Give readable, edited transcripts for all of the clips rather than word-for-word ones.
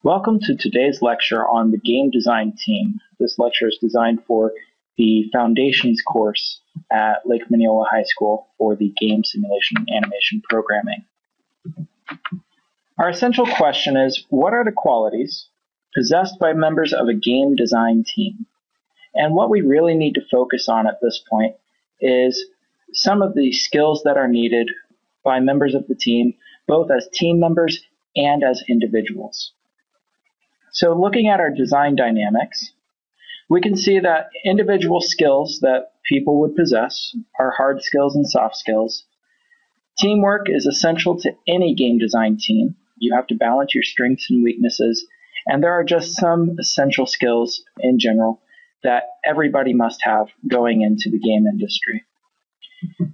Welcome to today's lecture on the game design team. This lecture is designed for the Foundations course at Lake Mineola High School for the game simulation and animation programming. Our essential question is, what are the qualities possessed by members of a game design team? And what we really need to focus on at this point is some of the skills that are needed by members of the team, both as team members and as individuals. So looking at our design dynamics, we can see that individual skills that people would possess are hard skills and soft skills. Teamwork is essential to any game design team. You have to balance your strengths and weaknesses, and there are just some essential skills in general that everybody must have going into the game industry.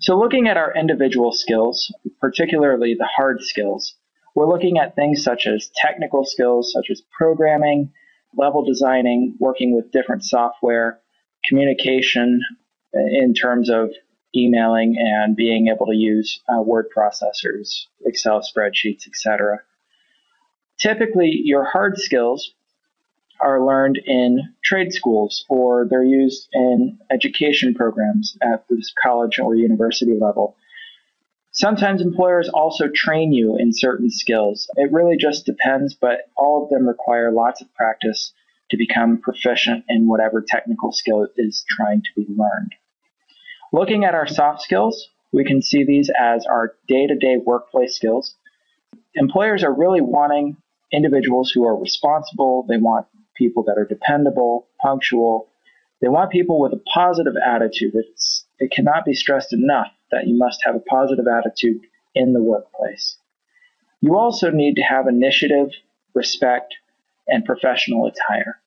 So looking at our individual skills, particularly the hard skills, we're looking at things such as technical skills, such as programming, level designing, working with different software, communication in terms of emailing and being able to use word processors, Excel spreadsheets, etc. Typically, your hard skills are learned in trade schools, or they're used in education programs at the college or university level. Sometimes employers also train you in certain skills. It really just depends, but all of them require lots of practice to become proficient in whatever technical skill is trying to be learned. Looking at our soft skills, we can see these as our day-to-day workplace skills. Employers are really wanting individuals who are responsible. They want people that are dependable, punctual. They want people with a positive attitude. It cannot be stressed enough that you must have a positive attitude in the workplace. You also need to have initiative, respect, and professional attire.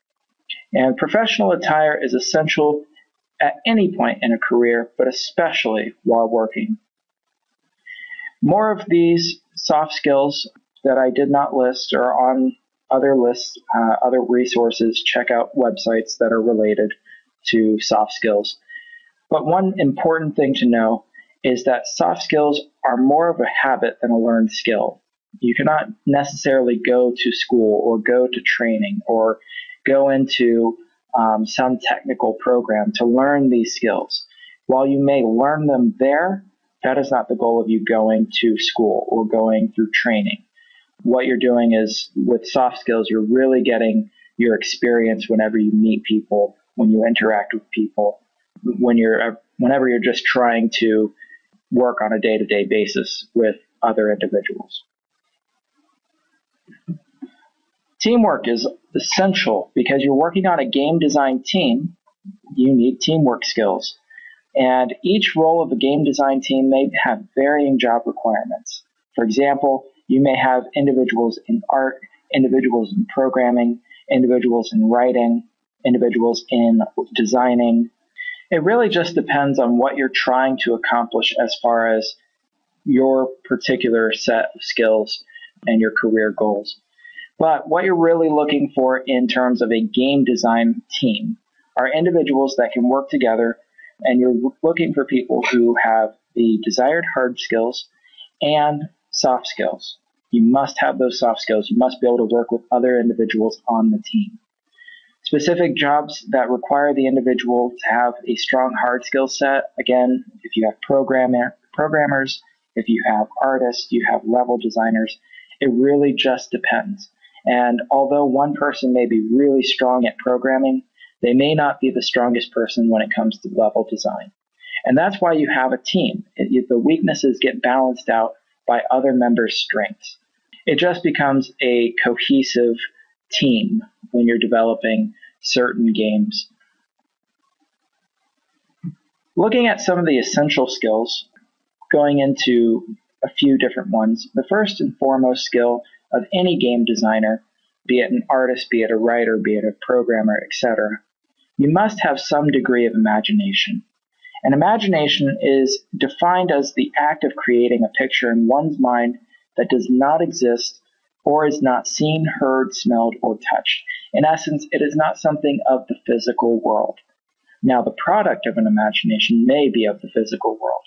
And professional attire is essential at any point in a career, but especially while working. More of these soft skills that I did not list are on other lists, other resources. Check out websites that are related to soft skills. But one important thing to know is that soft skills are more of a habit than a learned skill. You cannot necessarily go to school or go to training or go into some technical program to learn these skills. While you may learn them there, that is not the goal of you going to school or going through training. What you're doing is, with soft skills, you're really getting your experience whenever you meet people, when you interact with people, whenever you're just trying to work on a day-to-day basis with other individuals. Teamwork is essential because you're working on a game design team. You need teamwork skills. And each role of a game design team may have varying job requirements. For example, you may have individuals in art, individuals in programming, individuals in writing, individuals in designing. It really just depends on what you're trying to accomplish as far as your particular set of skills and your career goals. But what you're really looking for in terms of a game design team are individuals that can work together, and you're looking for people who have the desired hard skills and soft skills. You must have those soft skills. You must be able to work with other individuals on the team. Specific jobs that require the individual to have a strong hard skill set. Again, if you have programmers, if you have artists, you have level designers, it really just depends. And although one person may be really strong at programming, they may not be the strongest person when it comes to level design. And that's why you have a team. The weaknesses get balanced out by other members' strengths. It just becomes a cohesive team when you're developing certain games. Looking at some of the essential skills, going into a few different ones, the first and foremost skill of any game designer, be it an artist, be it a writer, be it a programmer, etc., you must have some degree of imagination. And imagination is defined as the act of creating a picture in one's mind that does not exist or is not seen, heard, smelled, or touched. In essence, it is not something of the physical world. Now, the product of an imagination may be of the physical world.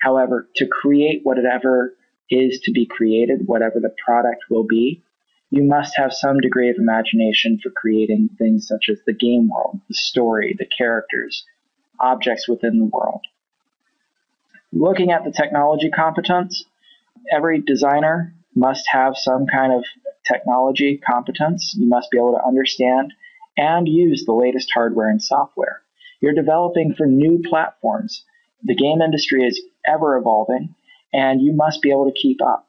However, to create whatever is to be created, whatever the product will be, you must have some degree of imagination for creating things such as the game world, the story, the characters, objects within the world. Looking at the technology competence, every designer must have some kind of technology competence. You must be able to understand and use the latest hardware and software. You're developing for new platforms. The game industry is ever evolving, and you must be able to keep up.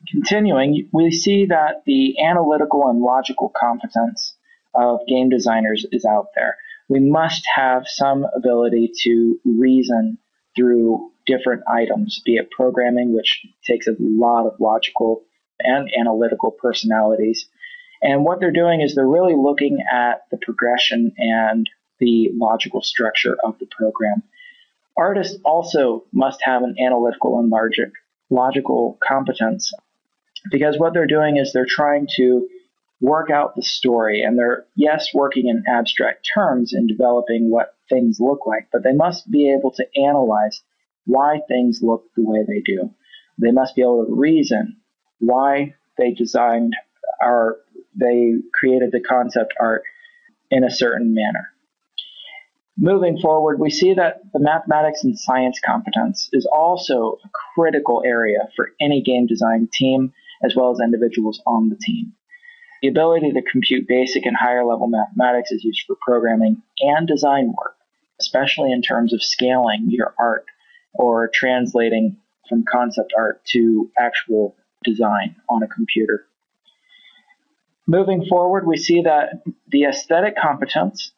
Continuing, we see that the analytical and logical competence of game designers is out there. We must have some ability to reason through different items, be it programming, which takes a lot of logical and analytical personalities. And what they're doing is they're really looking at the progression and the logical structure of the program. Artists also must have an analytical and logical competence, because what they're doing is they're trying to work out the story, and they're, yes, working in abstract terms in developing what things look like, but they must be able to analyze why things look the way they do. They must be able to reason why they designed or they created the concept art in a certain manner. Moving forward, we see that the mathematics and science competence is also a critical area for any game design team, as well as individuals on the team. The ability to compute basic and higher level mathematics is used for programming and design work, especially in terms of scaling your art or translating from concept art to actual design on a computer. Moving forward, we see that the aesthetic competence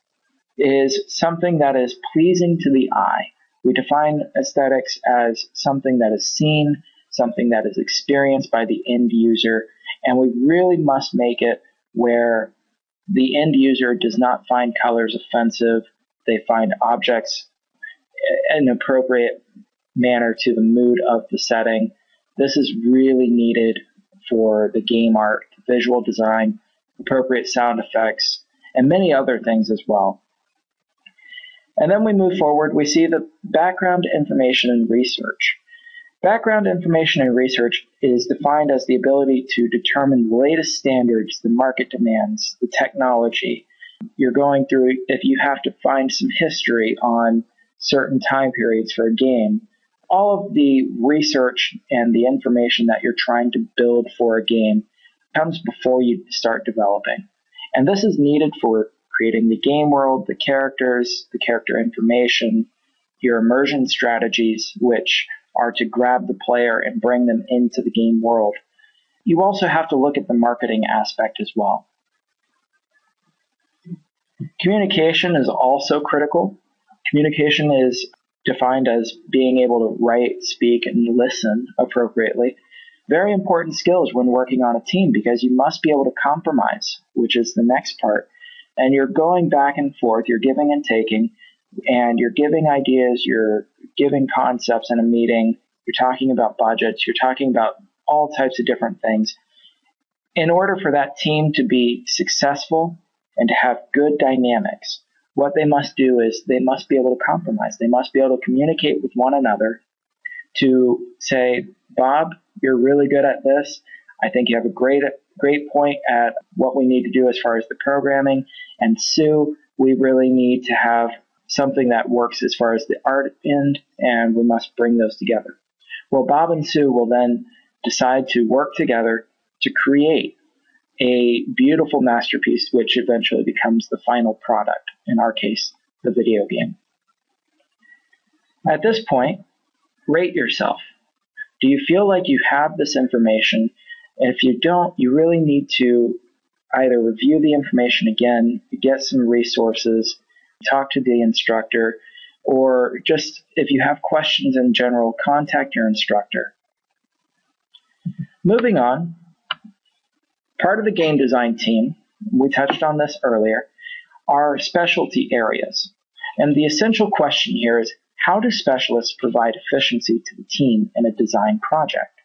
is something that is pleasing to the eye. We define aesthetics as something that is seen, something that is experienced by the end user, and we really must make it where the end user does not find colors offensive, they find objects in an appropriate manner to the mood of the setting. This is really needed for the game art, visual design, appropriate sound effects, and many other things as well. And then we move forward, we see the background information and research. Background information and research is defined as the ability to determine the latest standards, the market demands, the technology. You're going through, if you have to find some history on certain time periods for a game, all of the research and the information that you're trying to build for a game comes before you start developing. And this is needed for creating the game world, the characters, the character information, your immersion strategies, which are to grab the player and bring them into the game world. You also have to look at the marketing aspect as well. Communication is also critical. Communication is defined as being able to write, speak, and listen appropriately. Very important skills when working on a team, because you must be able to compromise, which is the next part. And you're going back and forth, you're giving and taking, and you're giving ideas, you're giving concepts in a meeting, you're talking about budgets, you're talking about all types of different things. In order for that team to be successful and to have good dynamics, what they must do is they must be able to compromise. They must be able to communicate with one another to say, Bob, you're really good at this. I think you have a great point at what we need to do as far as the programming. And Sue, we really need to have something that works as far as the art end, and we must bring those together. Well, Bob and Sue will then decide to work together to create a beautiful masterpiece, which eventually becomes the final product, in our case, the video game. At this point, rate yourself. Do you feel like you have this information? And if you don't, you really need to either review the information again, get some resources, talk to the instructor, or just if you have questions in general, contact your instructor. Moving on, part of the game design team, we touched on this earlier, are specialty areas. And the essential question here is, how do specialists provide efficiency to the team in a design project?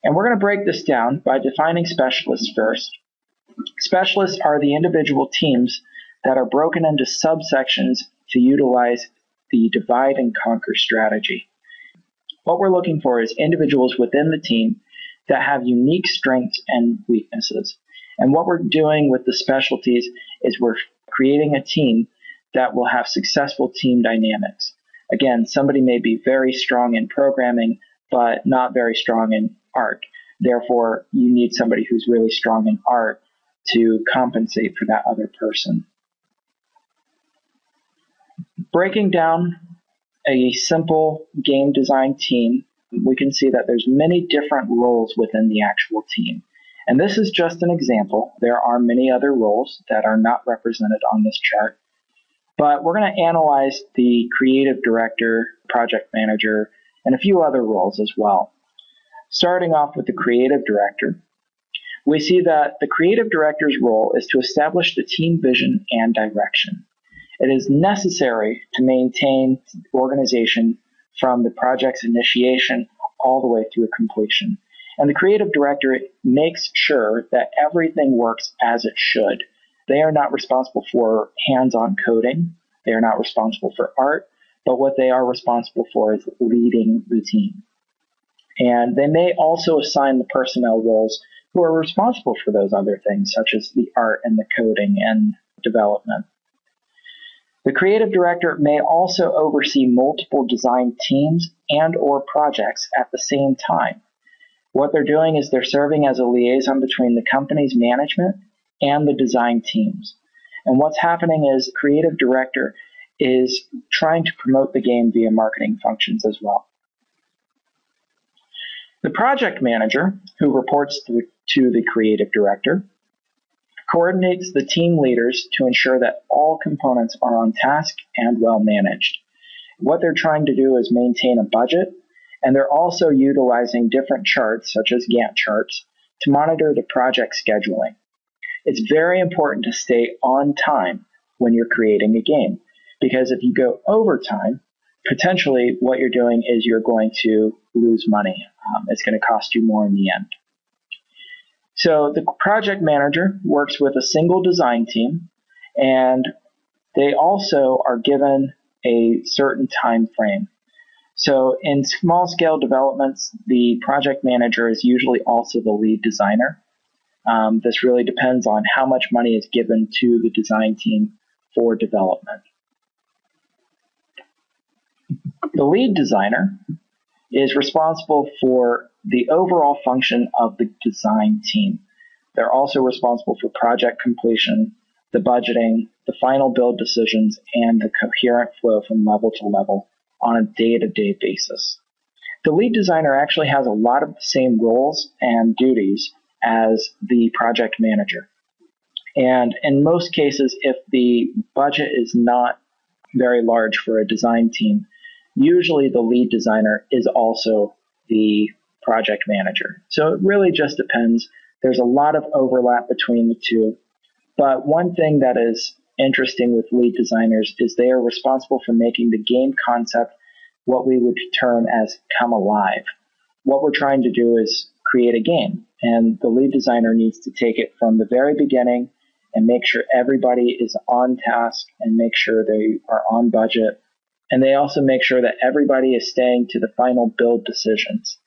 And we're going to break this down by defining specialists first. Specialists are the individual teams that are broken into subsections to utilize the divide and conquer strategy. What we're looking for is individuals within the team that have unique strengths and weaknesses. And what we're doing with the specialties is we're creating a team that will have successful team dynamics. Again, somebody may be very strong in programming, but not very strong in art. Therefore, you need somebody who's really strong in art to compensate for that other person. Breaking down a simple game design team, we can see that there's many different roles within the actual team. And this is just an example. There are many other roles that are not represented on this chart. But we're going to analyze the creative director, project manager, and a few other roles as well. Starting off with the creative director, we see that the creative director's role is to establish the team vision and direction. It is necessary to maintain organization from the project's initiation all the way through completion. And the creative director makes sure that everything works as it should. They are not responsible for hands-on coding. They are not responsible for art, but what they are responsible for is leading the team. And they may also assign the personnel roles who are responsible for those other things, such as the art and the coding and development. The creative director may also oversee multiple design teams and or projects at the same time. What they're doing is they're serving as a liaison between the company's management and the design teams. And what's happening is the creative director is trying to promote the game via marketing functions as well. The project manager, who reports to the creative director, coordinates the team leaders to ensure that all components are on task and well managed. What they're trying to do is maintain a budget, and they're also utilizing different charts, such as Gantt charts, to monitor the project scheduling. It's very important to stay on time when you're creating a game, because if you go over time, potentially what you're doing is you're going to lose money. It's going to cost you more in the end. So the project manager works with a single design team, and they also are given a certain time frame. So in small scale developments, the project manager is usually also the lead designer. This really depends on how much money is given to the design team for development. The lead designer is responsible for the overall function of the design team. They're also responsible for project completion, the budgeting, the final build decisions, and the coherent flow from level to level on a day-to-day basis. The lead designer actually has a lot of the same roles and duties as the project manager. And in most cases, if the budget is not very large for a design team, usually the lead designer is also the project manager. So it really just depends. There's a lot of overlap between the two. But one thing that is interesting with lead designers is they are responsible for making the game concept what we would term as come alive. What we're trying to do is create a game, and the lead designer needs to take it from the very beginning and make sure everybody is on task and make sure they are on budget. And they also make sure that everybody is staying to the final build decisions.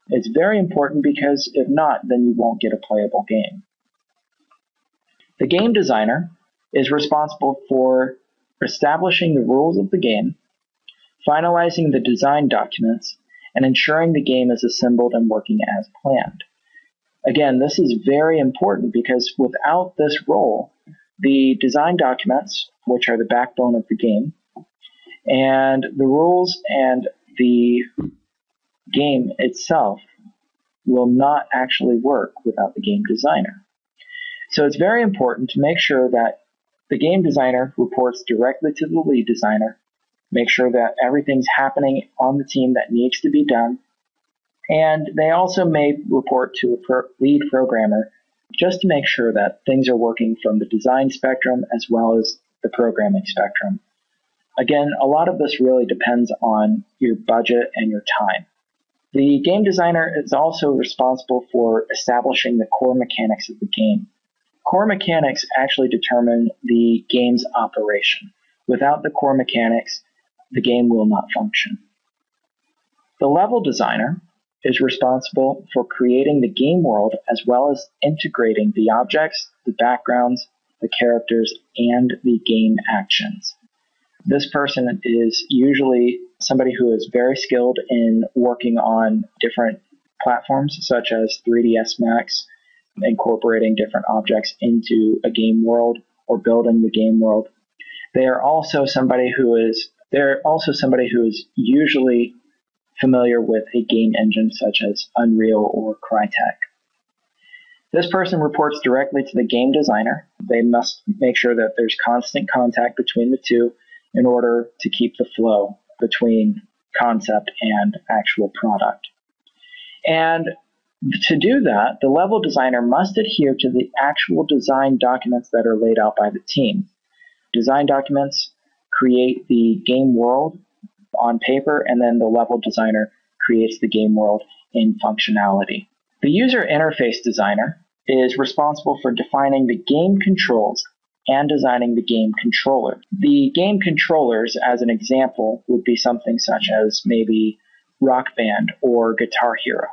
It's very important because if not, then you won't get a playable game. The game designer is responsible for establishing the rules of the game, finalizing the design documents, and ensuring the game is assembled and working as planned. Again, this is very important because without this role, the design documents, which are the backbone of the game, and the rules and the game itself will not actually work without the game designer. So it's very important to make sure that the game designer reports directly to the lead designer, make sure that everything's happening on the team that needs to be done, and they also may report to a lead programmer just to make sure that things are working from the design spectrum as well as the programming spectrum. Again, a lot of this really depends on your budget and your time. The game designer is also responsible for establishing the core mechanics of the game. Core mechanics actually determine the game's operation. Without the core mechanics, the game will not function. The level designer is responsible for creating the game world as well as integrating the objects, the backgrounds, the characters, and the game actions. This person is usually somebody who is very skilled in working on different platforms such as 3ds Max, incorporating different objects into a game world or building the game world. They're also somebody who is usually familiar with a game engine such as Unreal or Crytek. This person reports directly to the game designer. They must make sure that there's constant contact between the two in order to keep the flow between concept and actual product. And to do that, the level designer must adhere to the actual design documents that are laid out by the team. Design documents create the game world on paper, and then the level designer creates the game world in functionality. The user interface designer is responsible for defining the game controls and designing the game controller. The game controllers, as an example, would be something such as maybe Rock Band or Guitar Hero,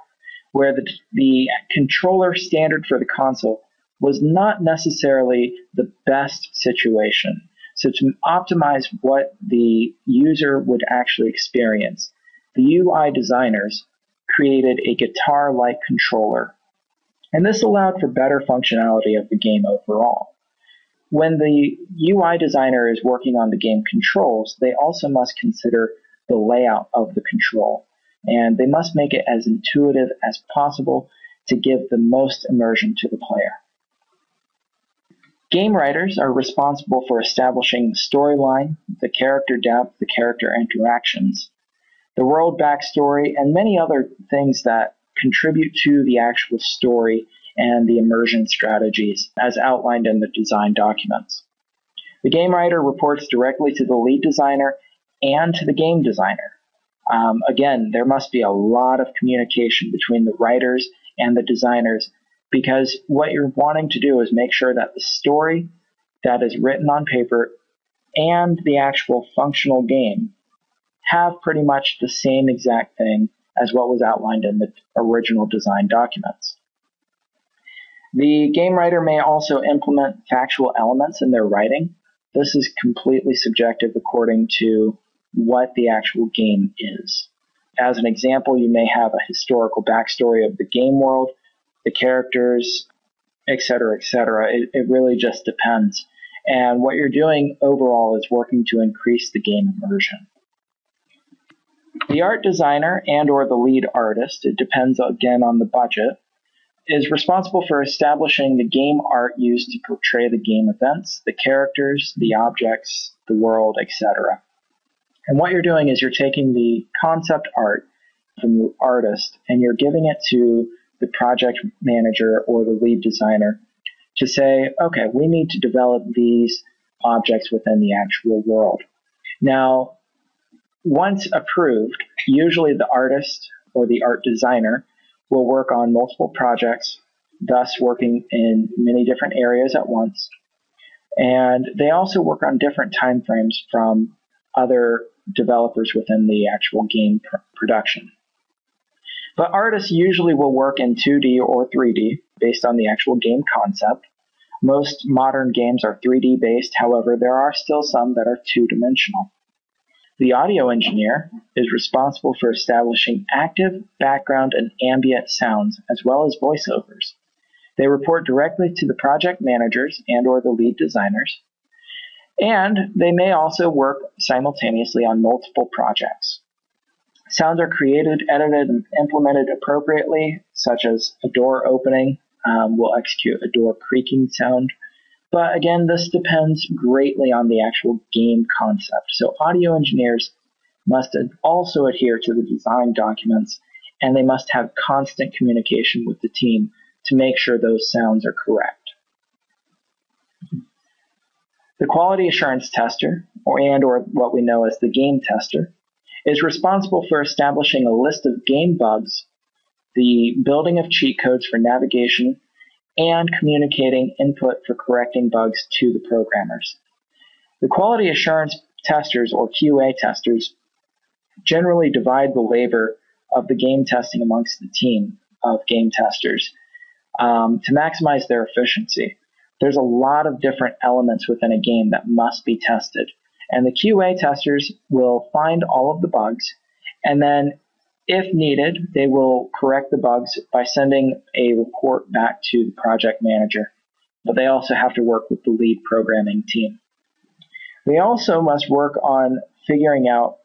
where the controller standard for the console was not necessarily the best situation. So to optimize what the user would actually experience, the UI designers created a guitar-like controller, and this allowed for better functionality of the game overall. When the UI designer is working on the game controls, they also must consider the layout of the control, and they must make it as intuitive as possible to give the most immersion to the player. Game writers are responsible for establishing the storyline, the character depth, the character interactions, the world backstory, and many other things that contribute to the actual story and the immersion strategies as outlined in the design documents. The game writer reports directly to the lead designer and to the game designer. Again, there must be a lot of communication between the writers and the designers, because what you're wanting to do is make sure that the story that is written on paper and the actual functional game have pretty much the same exact thing as what was outlined in the original design documents. The game writer may also implement factual elements in their writing. This is completely subjective according to what the actual game is. As an example, you may have a historical backstory of the game world, the characters, etc., etc. It really just depends. And what you're doing overall is working to increase the game immersion. The art designer and or the lead artist, it depends again on the budget, is responsible for establishing the game art used to portray the game events, the characters, the objects, the world, etc. And what you're doing is you're taking the concept art from the artist and you're giving it to the project manager or the lead designer to say, okay, we need to develop these objects within the actual world. Now, once approved, usually the artist or the art designer will work on multiple projects, thus working in many different areas at once. And they also work on different time frames from other developers within the actual game production. But artists usually will work in 2D or 3D based on the actual game concept. Most modern games are 3D based, however, there are still some that are two-dimensional. The audio engineer is responsible for establishing active, background, and ambient sounds, as well as voiceovers. They report directly to the project managers and or the lead designers, and they may also work simultaneously on multiple projects. Sounds are created, edited, and implemented appropriately, such as a door opening will execute a door creaking sound. But again, this depends greatly on the actual game concept. So audio engineers must also adhere to the design documents, and they must have constant communication with the team to make sure those sounds are correct. The quality assurance tester, or what we know as the game tester, is responsible for establishing a list of game bugs, the building of cheat codes for navigation, and communicating input for correcting bugs to the programmers. The quality assurance testers, or QA testers, generally divide the labor of the game testing amongst the team of game testers to maximize their efficiency. There's a lot of different elements within a game that must be tested. And the QA testers will find all of the bugs, and then if needed, they will correct the bugs by sending a report back to the project manager. But they also have to work with the lead programming team. They also must work on figuring out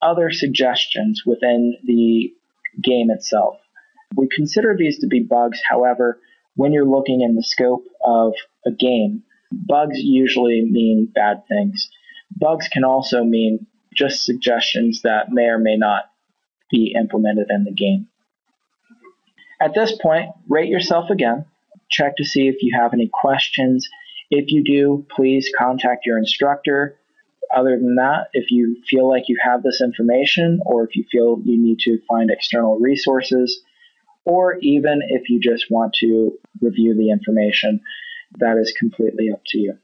other suggestions within the game itself. We consider these to be bugs. However, when you're looking in the scope of a game, bugs usually mean bad things. Bugs can also mean just suggestions that may or may not be implemented in the game. At this point, rate yourself again. Check to see if you have any questions. If you do, please contact your instructor. Other than that, if you feel like you have this information, or if you feel you need to find external resources, or even if you just want to review the information, that is completely up to you.